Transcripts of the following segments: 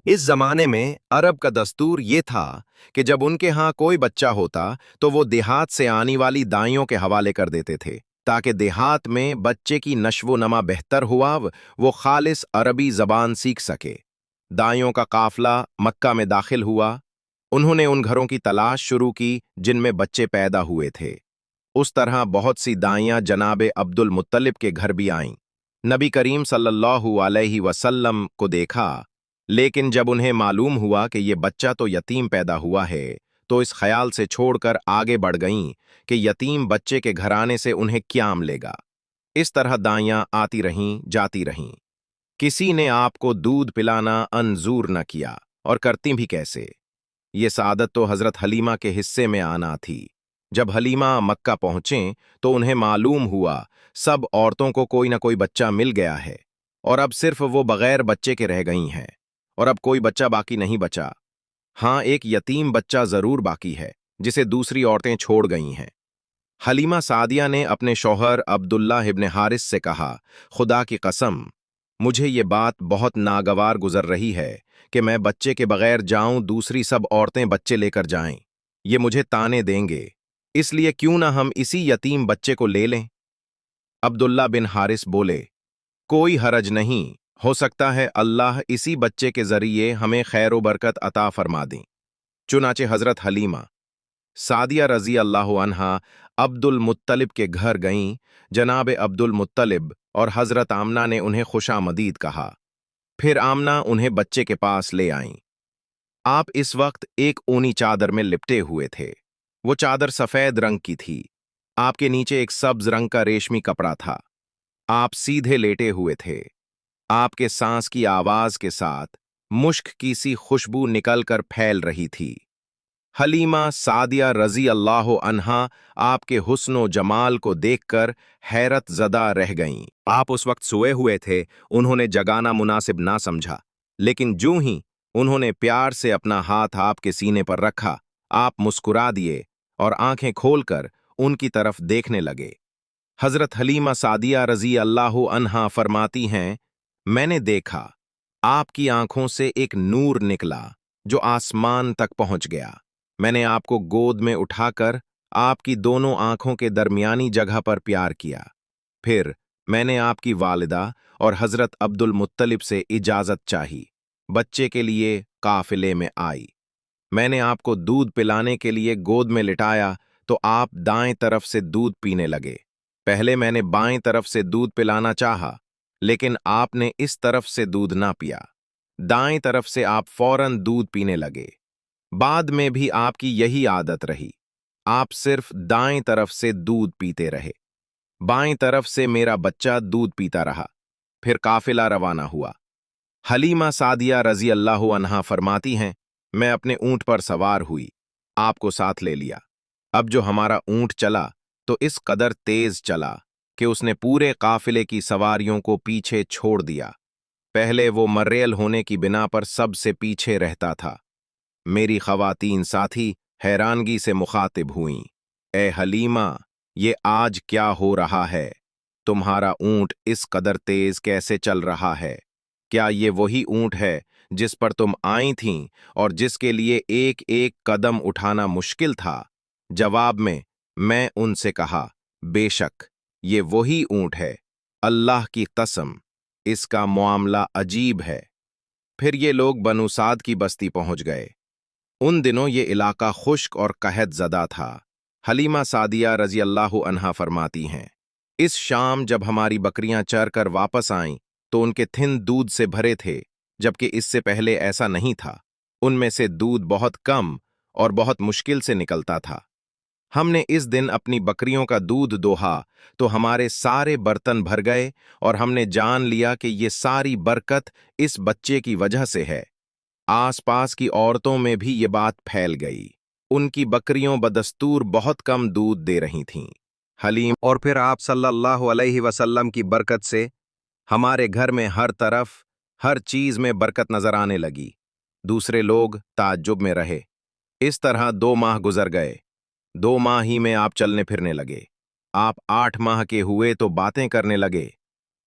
इस जमाने में अरब का दस्तूर ये था कि जब उनके यहाँ कोई बच्चा होता तो वो देहात से आने वाली दाइयों के हवाले कर देते थे ताकि देहात में बच्चे की नश्वो नमा बेहतर हुआ वो खालिस अरबी जबान सीख सके। दाइयों का काफिला मक्का में दाखिल हुआ। उन्होंने उन घरों की तलाश शुरू की जिनमें बच्चे पैदा हुए थे। उस तरह बहुत सी दाइयां जनाब अब्दुल मुत्तलिब के घर भी आईं। नबी करीम सल्लल्लाहु अलैहि वसल्लम को देखा, लेकिन जब उन्हें मालूम हुआ कि ये बच्चा तो यतीम पैदा हुआ है तो इस ख्याल से छोड़कर आगे बढ़ गईं कि यतीम बच्चे के घराने से उन्हें क्या मिलेगा। इस तरह दाइयां आती रहीं जाती रहीं। किसी ने आपको दूध पिलाना अंजूर न किया, और करती भी कैसे। ये सादत तो हजरत हलीमा के हिस्से में आना थी। जब हलीमा मक्का पहुंचे तो उन्हें मालूम हुआ सब औरतों को कोई ना कोई बच्चा मिल गया है और अब सिर्फ वो बगैर बच्चे के रह गई हैं, और अब कोई बच्चा बाकी नहीं बचा। हाँ, एक यतीम बच्चा जरूर बाकी है जिसे दूसरी औरतें छोड़ गई हैं। हलीमा सादिया ने अपने शौहर अब्दुल्ला इब्न हारिस से कहा, खुदा की कसम, मुझे ये बात बहुत नागवार गुजर रही है कि मैं बच्चे के बगैर जाऊं, दूसरी सब औरतें बच्चे लेकर जाएं। ये मुझे ताने देंगे, इसलिए क्यों ना हम इसी यतीम बच्चे को ले लें। अब्दुल्ला बिन हारिस बोले, कोई हरज नहीं, हो सकता है अल्लाह इसी बच्चे के जरिए हमें खैर व बरकत अता फरमा दें। चुनाचे हजरत हलीमा सादिया रजी अल्लाह अन्हा अब्दुल मुत्तलिब के घर गईं। जनाब अब्दुल मुत्तलिब और हजरत आमना ने उन्हें खुशामदीद कहा। फिर आमना उन्हें बच्चे के पास ले आईं। आप इस वक्त एक ऊनी चादर में लिपटे हुए थे। वो चादर सफेद रंग की थी। आपके नीचे एक सब्ज रंग का रेशमी कपड़ा था। आप सीधे लेटे हुए थे। आपके सांस की आवाज के साथ मुश्क की सी खुशबू निकलकर फैल रही थी। हलीमा सादिया रजी अल्लाह अन्हा आपके हुस्न जमाल को देखकर हैरत ज़दा रह गईं। आप उस वक्त सोए हुए थे, उन्होंने जगाना मुनासिब ना समझा, लेकिन जूं ही उन्होंने प्यार से अपना हाथ आपके सीने पर रखा, आप मुस्कुरा दिए और आंखें खोलकर उनकी तरफ देखने लगे। हजरत हलीमा सादिया रजी अल्लाह अन्हा फरमाती हैं, मैंने देखा आपकी आंखों से एक नूर निकला जो आसमान तक पहुंच गया। मैंने आपको गोद में उठाकर आपकी दोनों आंखों के दरमियानी जगह पर प्यार किया। फिर मैंने आपकी वालिदा और हजरत अब्दुल मुत्तलिब से इजाजत चाही। बच्चे के लिए काफिले में आई। मैंने आपको दूध पिलाने के लिए गोद में लिटाया तो आप दाएं तरफ से दूध पीने लगे। पहले मैंने बाएं तरफ से दूध पिलाना चाहा, लेकिन आपने इस तरफ से दूध ना पिया। दाएं तरफ से आप फौरन दूध पीने लगे। बाद में भी आपकी यही आदत रही, आप सिर्फ दाएं तरफ से दूध पीते रहे। बाएं तरफ से मेरा बच्चा दूध पीता रहा। फिर काफिला रवाना हुआ। हलीमा सादिया रजी अल्लाह अन्हा फरमाती हैं, मैं अपने ऊंट पर सवार हुई, आपको साथ ले लिया। अब जो हमारा ऊंट चला तो इस कदर तेज चला कि उसने पूरे काफिले की सवारियों को पीछे छोड़ दिया। पहले वो मर्रेल होने की बिना पर सबसे पीछे रहता था। मेरी खवातीन साथी हैरानगी से मुखातिब हुईं, ए हलीमा, ये आज क्या हो रहा है? तुम्हारा ऊंट इस कदर तेज कैसे चल रहा है? क्या ये वही ऊंट है जिस पर तुम आई थीं और जिसके लिए एक एक कदम उठाना मुश्किल था? जवाब में मैं उनसे कहा, बेशक ये वही ऊंट है, अल्लाह की कसम, इसका मामला अजीब है। फिर ये लोग बनु साद की बस्ती पहुंच गए। उन दिनों ये इलाका खुश्क और कहत ज़दा था। हलीमा सादिया रजी अल्लाह अन्हा फरमाती हैं, इस शाम जब हमारी बकरियां चर कर वापस आईं तो उनके थिन दूध से भरे थे, जबकि इससे पहले ऐसा नहीं था। उनमें से दूध बहुत कम और बहुत मुश्किल से निकलता था। हमने इस दिन अपनी बकरियों का दूध दोहा तो हमारे सारे बर्तन भर गए और हमने जान लिया कि ये सारी बरकत इस बच्चे की वजह से है। आसपास की औरतों में भी ये बात फैल गई। उनकी बकरियों बदस्तूर बहुत कम दूध दे रही थीं। हलीम और फिर आप सल्लल्लाहु अलैहि वसल्लम की बरकत से हमारे घर में हर तरफ हर चीज में बरकत नजर आने लगी। दूसरे लोग ताज्जुब में रहे। इस तरह 2 माह गुजर गए। 2 माह ही में आप चलने फिरने लगे। आप 8 माह के हुए तो बातें करने लगे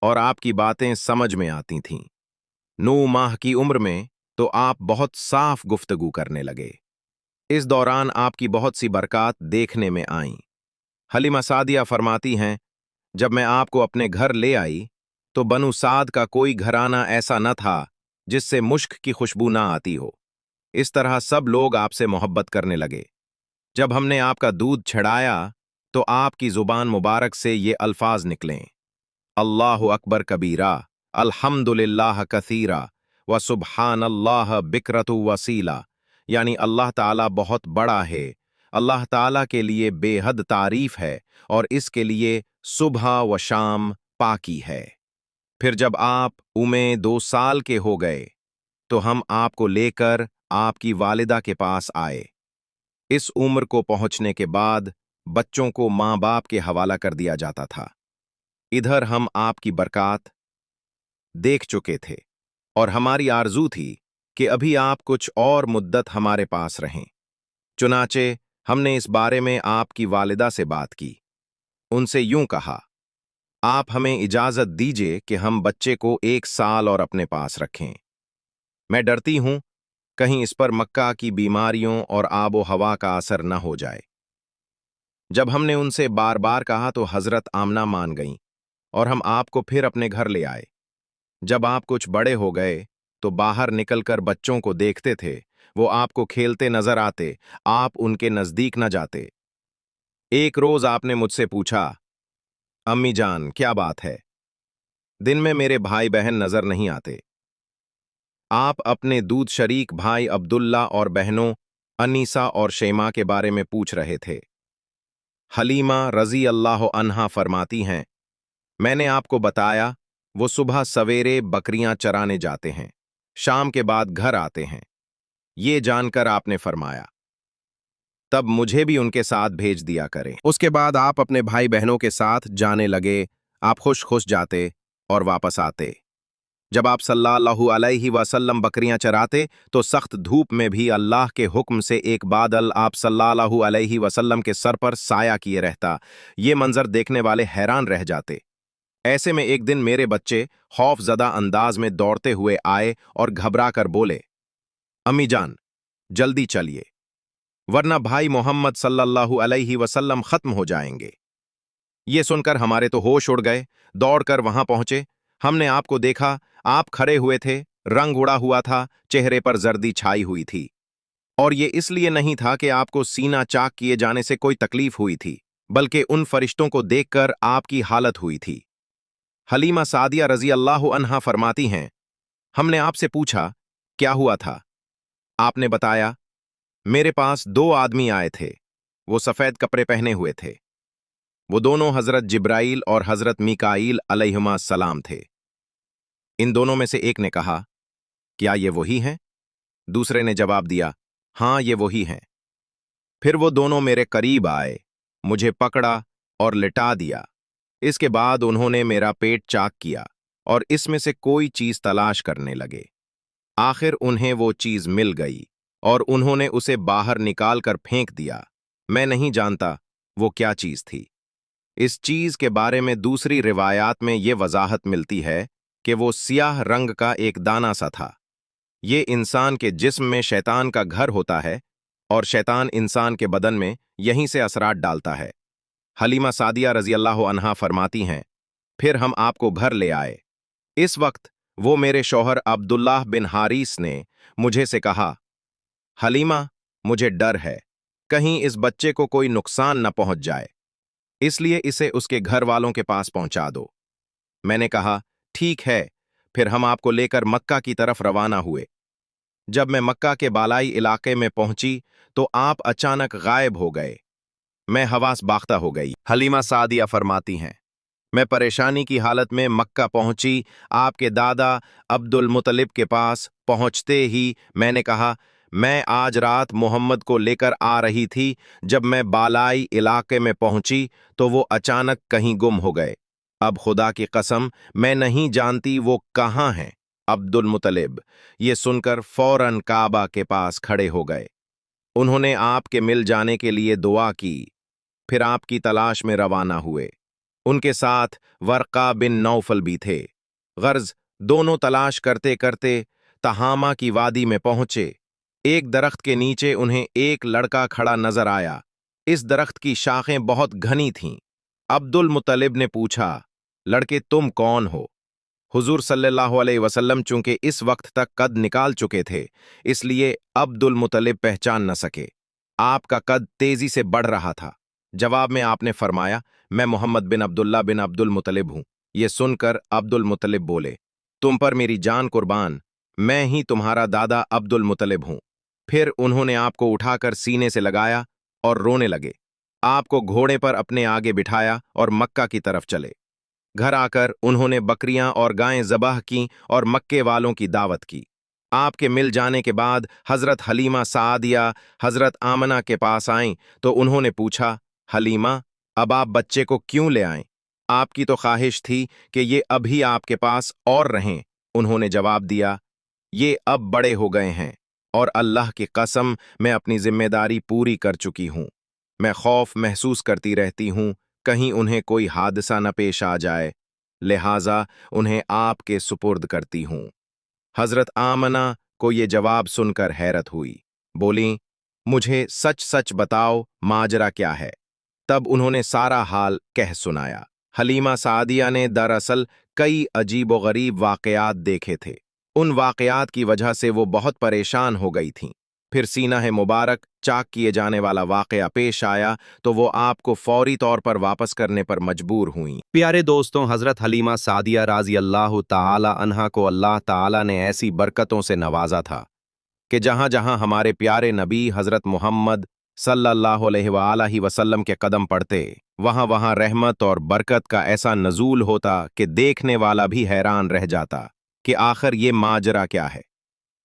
और आपकी बातें समझ में आती थीं। 9 माह की उम्र में तो आप बहुत साफ गुफ्तगू करने लगे। इस दौरान आपकी बहुत सी बरक़ात देखने में आईं। हलीमा सादिया फरमाती हैं, जब मैं आपको अपने घर ले आई तो बनु साद का कोई घराना ऐसा न था जिससे मुश्क की खुशबू ना आती हो। इस तरह सब लोग आपसे मोहब्बत करने लगे। जब हमने आपका दूध छड़ाया तो आपकी जुबान मुबारक से ये अल्फाज निकलें, अल्लाहु अकबर कबीरा, अल्हम्दुलिल्लाह कसीरा, व सुब्हानल्लाह बिक्रतु वसीला, यानी अल्लाह ताला बहुत बड़ा है, अल्लाह ताला के लिए बेहद तारीफ है और इसके लिए सुबह व शाम पाकी है। फिर जब आप 2 साल के हो गए तो हम आपको लेकर आपकी वालिदा के पास आए। इस उम्र को पहुंचने के बाद बच्चों को माँ बाप के हवाला कर दिया जाता था। इधर हम आपकी बरक़ात देख चुके थे और हमारी आरजू थी कि अभी आप कुछ और मुद्दत हमारे पास रहें। चुनाचे हमने इस बारे में आपकी वालिदा से बात की। उनसे यूं कहा, आप हमें इजाज़त दीजिए कि हम बच्चे को 1 साल और अपने पास रखें। मैं डरती हूं कहीं इस पर मक्का की बीमारियों और आबो हवा का असर न हो जाए। जब हमने उनसे बार बार कहा तो हजरत आमना मान गईं और हम आपको फिर अपने घर ले आए। जब आप कुछ बड़े हो गए तो बाहर निकलकर बच्चों को देखते थे, वो आपको खेलते नजर आते, आप उनके नजदीक न जाते। एक रोज आपने मुझसे पूछा, अम्मी जान क्या बात है, दिन में मेरे भाई बहन नजर नहीं आते। आप अपने दूध शरीक भाई अब्दुल्ला और बहनों अनीसा और शैमा के बारे में पूछ रहे थे। हलीमा रजी अल्लाह अन्हा फरमाती हैं, मैंने आपको बताया वो सुबह सवेरे बकरियां चराने जाते हैं, शाम के बाद घर आते हैं। ये जानकर आपने फरमाया, तब मुझे भी उनके साथ भेज दिया करें। उसके बाद आप अपने भाई बहनों के साथ जाने लगे। आप खुश खुश जाते और वापस आते। जब आप सल्लल्लाहु अलैहि वसल्लम बकरियां चराते तो सख्त धूप में भी अल्लाह के हुक्म से एक बादल आप सल्लल्लाहु अलैहि वसल्लम के सर पर साया किए रहता। ये मंजर देखने वाले हैरान रह जाते। ऐसे में एक दिन मेरे बच्चे खौफजदा अंदाज में दौड़ते हुए आए और घबरा कर बोले, अम्मी जान जल्दी चलिए, वरना भाई मोहम्मद सल्लल्लाहु अलैहि वसल्लम खत्म हो जाएंगे। ये सुनकर हमारे तो होश उड़ गए। दौड़कर वहां पहुंचे, हमने आपको देखा, आप खड़े हुए थे, रंग उड़ा हुआ था, चेहरे पर जर्दी छाई हुई थी। और ये इसलिए नहीं था कि आपको सीना चाक किए जाने से कोई तकलीफ हुई थी, बल्कि उन फरिश्तों को देखकर आपकी हालत हुई थी। हलीमा सादिया रजी अल्लाह अन्हा फरमाती हैं, हमने आपसे पूछा क्या हुआ था। आपने बताया, मेरे पास 2 आदमी आए थे, वो सफेद कपड़े पहने हुए थे। वो दोनों हजरत जिब्राइल और हजरत मीकाईल अलैहिमा सलाम थे। इन दोनों में से एक ने कहा, क्या ये वही हैं? दूसरे ने जवाब दिया, हाँ ये वही हैं। फिर वो दोनों मेरे करीब आए, मुझे पकड़ा और लिटा दिया। इसके बाद उन्होंने मेरा पेट चाक किया और इसमें से कोई चीज तलाश करने लगे। आखिर उन्हें वो चीज मिल गई और उन्होंने उसे बाहर निकाल कर फेंक दिया। मैं नहीं जानता वो क्या चीज थी। इस चीज के बारे में दूसरी रिवायात में ये वजाहत मिलती है कि वो सियाह रंग का एक दाना सा था। ये इंसान के जिस्म में शैतान का घर होता है और शैतान इंसान के बदन में यहीं से असरात डालता है। हलीमा सादिया रजी अल्लाह अन्हा फरमाती हैं, फिर हम आपको घर ले आए। इस वक्त वो मेरे शौहर अब्दुल्लाह बिन हारिस ने मुझे से कहा, हलीमा मुझे डर है कहीं इस बच्चे को कोई नुकसान न पहुंच जाए, इसलिए इसे उसके घर वालों के पास पहुंचा दो। मैंने कहा, ठीक है। फिर हम आपको लेकर मक्का की तरफ रवाना हुए। जब मैं मक्का के बालाई इलाके में पहुंची तो आप अचानक गायब हो गए। मैं हवास बाख्ता हो गई। हलीमा सादिया फरमाती हैं, मैं परेशानी की हालत में मक्का पहुंची। आपके दादा अब्दुल मुतलिब के पास पहुंचते ही मैंने कहा, मैं आज रात मोहम्मद को लेकर आ रही थी। जब मैं बालाई इलाके में पहुंची तो वो अचानक कहीं गुम हो गए। अब खुदा की कसम मैं नहीं जानती वो कहाँ हैं। अब्दुल मुतलिब ये सुनकर फौरन काबा के पास खड़े हो गए। उन्होंने आपके मिल जाने के लिए दुआ की, फिर आपकी तलाश में रवाना हुए। उनके साथ वर्का बिन नौफल भी थे। गर्ज दोनों तलाश करते करते तहामा की वादी में पहुंचे। एक दरख्त के नीचे उन्हें एक लड़का खड़ा नजर आया। इस दरख्त की शाखें बहुत घनी थीं। अब्दुल मुत्तलिब ने पूछा, लड़के तुम कौन हो? हुजूर सल्लल्लाहु अलैहि वसल्लम चूंकि इस वक्त तक कद निकाल चुके थे, इसलिए अब्दुल मुत्तलिब पहचान न सके। आपका कद तेजी से बढ़ रहा था। जवाब में आपने फरमाया, मैं मोहम्मद बिन अब्दुल्ला बिन अब्दुल मुत्तलिब हूं। ये सुनकर अब्दुल मुत्तलिब बोले, तुम पर मेरी जान कुर्बान, मैं ही तुम्हारा दादा अब्दुल मुत्तलिब हूं। फिर उन्होंने आपको उठाकर सीने से लगाया और रोने लगे। आपको घोड़े पर अपने आगे बिठाया और मक्का की तरफ चले। घर आकर उन्होंने बकरियां और गायें ज़बाह की और मक्के वालों की दावत की। आपके मिल जाने के बाद हज़रत हलीमा सादिया हज़रत आमना के पास आईं तो उन्होंने पूछा, हलीमा, अब आप बच्चे को क्यों ले आएं? आपकी तो ख्वाहिश थी कि ये अभी आपके पास और रहें। उन्होंने जवाब दिया, ये अब बड़े हो गए हैं और अल्लाह की कसम मैं अपनी जिम्मेदारी पूरी कर चुकी हूँ। मैं खौफ महसूस करती रहती हूँ कहीं उन्हें कोई हादसा न पेश आ जाए, लिहाजा उन्हें आपके सुपुर्द करती हूँ। हजरत आमना को ये जवाब सुनकर हैरत हुई। बोली, मुझे सच सच बताओ माजरा क्या है? तब उन्होंने सारा हाल कह सुनाया। हलीमा सादिया ने दरअसल कई अजीबो गरीब वाकयात देखे थे। उन वाकयात की वजह से वो बहुत परेशान हो गई थीं। फिर सीना है मुबारक चाक किए जाने वाला वाकया पेश आया तो वो आपको फौरी तौर पर वापस करने पर मजबूर हुईं। प्यारे दोस्तों, हजरत हलीमा सादिया राजी अल्लाह ताला अन्हा को अल्लाह ताला ने ऐसी बरकतों से नवाजा था कि जहां जहां हमारे प्यारे नबी हजरत मोहम्मद सल्लल्लाहु अलैहि वसल्लम के कदम पड़ते, वहां वहां रहमत और बरकत का ऐसा नजूल होता कि देखने वाला भी हैरान रह जाता कि आखिर ये माजरा क्या है।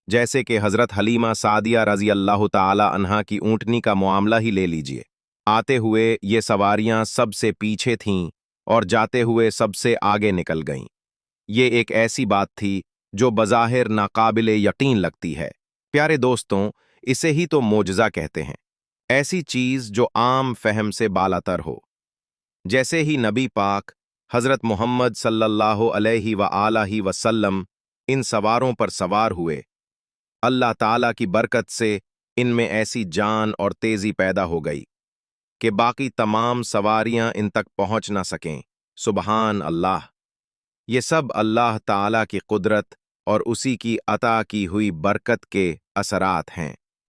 जैसे कि हजरत हलीमा सादिया रजी अल्लाह ताला अन्हा की ऊंटनी का मामला ही ले लीजिए। आते हुए ये सवारियां सबसे पीछे थीं और जाते हुए सबसे आगे निकल गईं। ये एक ऐसी बात थी जो बज़ाहिर नाकाबिले यकीन लगती है। प्यारे दोस्तों, इसे ही तो मोजज़ा कहते हैं, ऐसी चीज जो आम फहम से बालातर हो। जैसे ही नबी पाक हजरत मोहम्मद सल्लल्लाहु अलैहि वसल्लम इन सवारों पर सवार हुए, अल्लाह ताला की बरकत से इनमें ऐसी जान और तेजी पैदा हो गई कि बाकी तमाम सवारियां इन तक पहुंच ना सकें। सुबहान अल्लाह! ये सब अल्लाह ताला की कुदरत और उसी की अता की हुई बरकत के असरात हैं।